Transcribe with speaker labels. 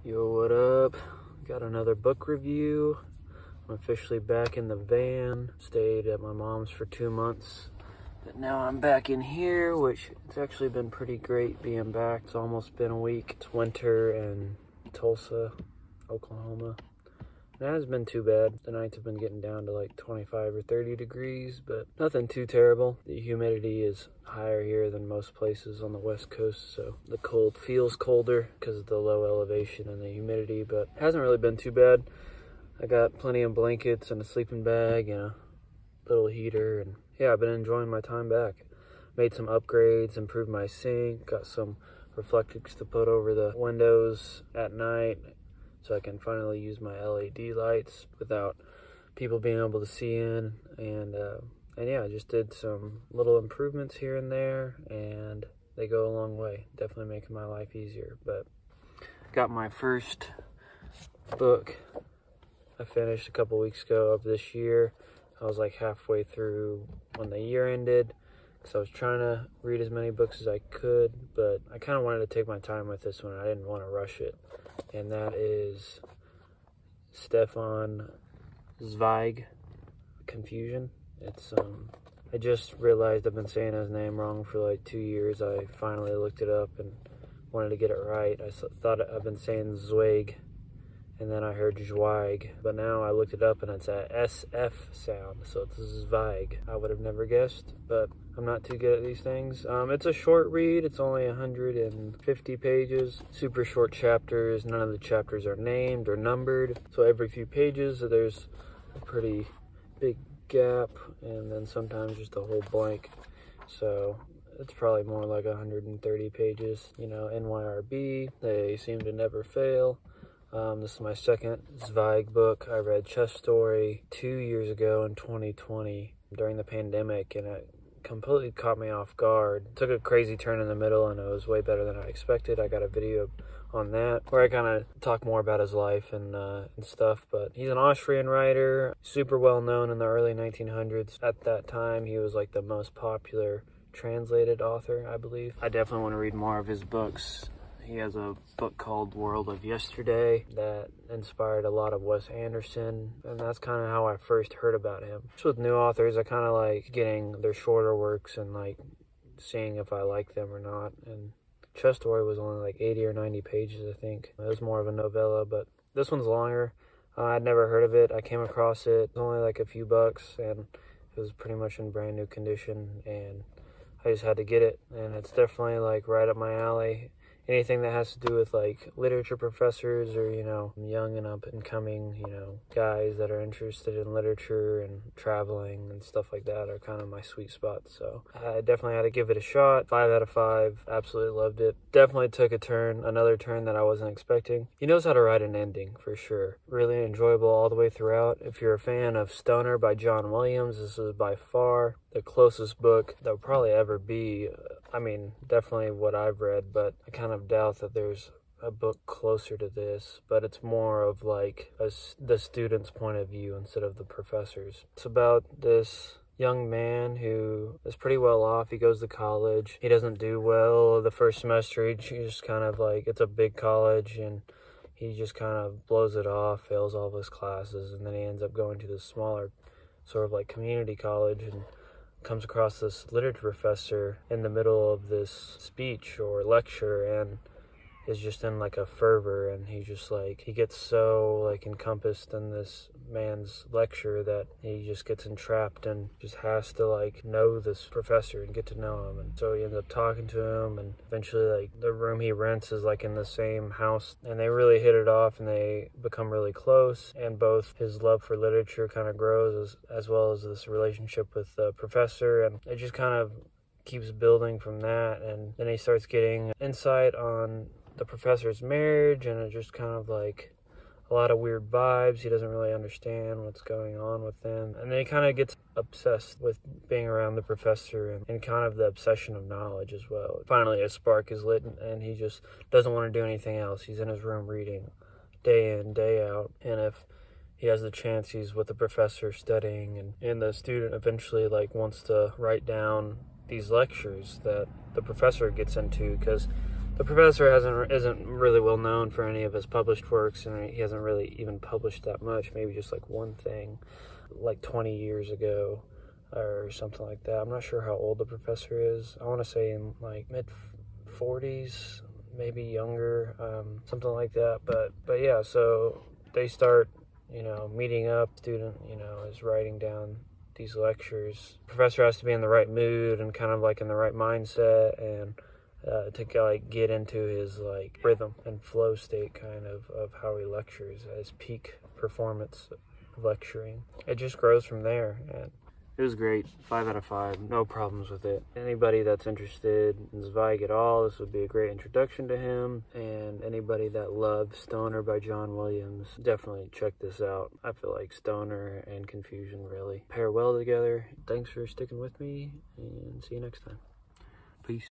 Speaker 1: Yo, what up? Got another book review. I'm officially back in the van. Stayed at my mom's for 2 months. But now I'm back in here, which it's actually been pretty great being back. It's almost been a week. It's winter in Tulsa, Oklahoma. It hasn't been too bad. The nights have been getting down to like 25 or 30 degrees, but nothing too terrible. The humidity is higher here than most places on the West Coast, so the cold feels colder because of the low elevation and the humidity, but it hasn't really been too bad. I got plenty of blankets and a sleeping bag and a little heater, and yeah, I've been enjoying my time back. Made some upgrades, improved my sink, got some reflectors to put over the windows at night, so I can finally use my LED lights without people being able to see in. And yeah, I just did some little improvements here and there, and they go a long way. Definitely making my life easier. But got my first book I finished a couple weeks ago of this year. I was like halfway through when the year ended, so I was trying to read as many books as I could, but I kind of wanted to take my time with this one. I didn't want to rush it. And that is Stefan Zweig, Confusion. It's I just realized I've been saying his name wrong for like 2 years. I finally looked it up and wanted to get it right. I thought I've been saying Zweig, and then I heard Zweig, but now I looked it up and it's a SF sound, so it's Zweig. I would have never guessed, but I'm not too good at these things. It's a short read. It's only 150 pages, super short chapters. None of the chapters are named or numbered, so every few pages there's a pretty big gap, and then sometimes just a whole blank. So it's probably more like 130 pages. You know, NYRB, they seem to never fail. This is my second Zweig book. I read Chest Story 2 years ago in 2020 during the pandemic, and it completely caught me off guard. It took a crazy turn in the middle, and it was way better than I expected. I got a video on that where I kind of talk more about his life and stuff, but he's an Austrian writer, super well known in the early 1900s. At that time, he was like the most popular translated author, I believe. I definitely want to read more of his books. He has a book called World of Yesterday that inspired a lot of Wes Anderson, and that's kind of how I first heard about him. Just with new authors, I kind of like getting their shorter works and like seeing if I like them or not. And Chest Story was only like 80 or 90 pages, I think. It was more of a novella, but this one's longer. I'd never heard of it. I came across it. It was only like a few bucks, and it was pretty much in brand new condition, and I just had to get it. And it's definitely like right up my alley. Anything that has to do with like literature professors or, you know, young and up and coming, you know, guys that are interested in literature and traveling and stuff like that are kind of my sweet spot. So I definitely had to give it a shot. 5 out of 5. Absolutely loved it. Definitely took another turn that I wasn't expecting. He knows how to write an ending for sure. Really enjoyable all the way throughout. If you're a fan of Stoner by John Williams, this is by far the closest book that will probably ever be. I mean, definitely what I've read, but I kind of doubt that there's a book closer to this, but it's more of like the student's point of view instead of the professor's. It's about this young man who is pretty well off. He goes to college. He doesn't do well the first semester. He just kind of like, it's a big college, and he just kind of blows it off, fails all of his classes, and then he ends up going to this smaller sort of like community college, and comes across this literature professor in the middle of this speech or lecture, and is just in like a fervor, and he just like, he gets so like encompassed in this man's lecture that he just gets entrapped and just has to like know this professor and get to know him. And so he ends up talking to him, and eventually like the room he rents is like in the same house, and they really hit it off and they become really close, and both his love for literature kind of grows as well as this relationship with the professor, and it just kind of keeps building from that. And then he starts getting insight on the professor's marriage, and it just kind of like a lot of weird vibes. He doesn't really understand what's going on with them, and then he kind of gets obsessed with being around the professor and kind of the obsession of knowledge as well. Finally a spark is lit, and he just doesn't want to do anything else. He's in his room reading day in, day out, and if he has the chance, he's with the professor studying, and the student eventually like wants to write down these lectures that the professor gets into, because The professor isn't really well known for any of his published works, and he hasn't really even published that much, maybe just like one thing, like 20 years ago or something like that. I'm not sure how old the professor is. I want to say in like mid-40s, maybe younger, something like that. But yeah, so they start, meeting up. Student, is writing down these lectures. Professor has to be in the right mood and kind of like in the right mindset, and to like get into his like rhythm and flow state kind of how he lectures, his peak performance lecturing. It just grows from there, and it was great. 5 out of 5, no problems with it. Anybody that's interested in Zweig at all, this would be a great introduction to him. And anybody that loves Stoner by John Williams, definitely check this out. I feel like Stoner and Confusion really pair well together. Thanks for sticking with me, and see you next time. Peace.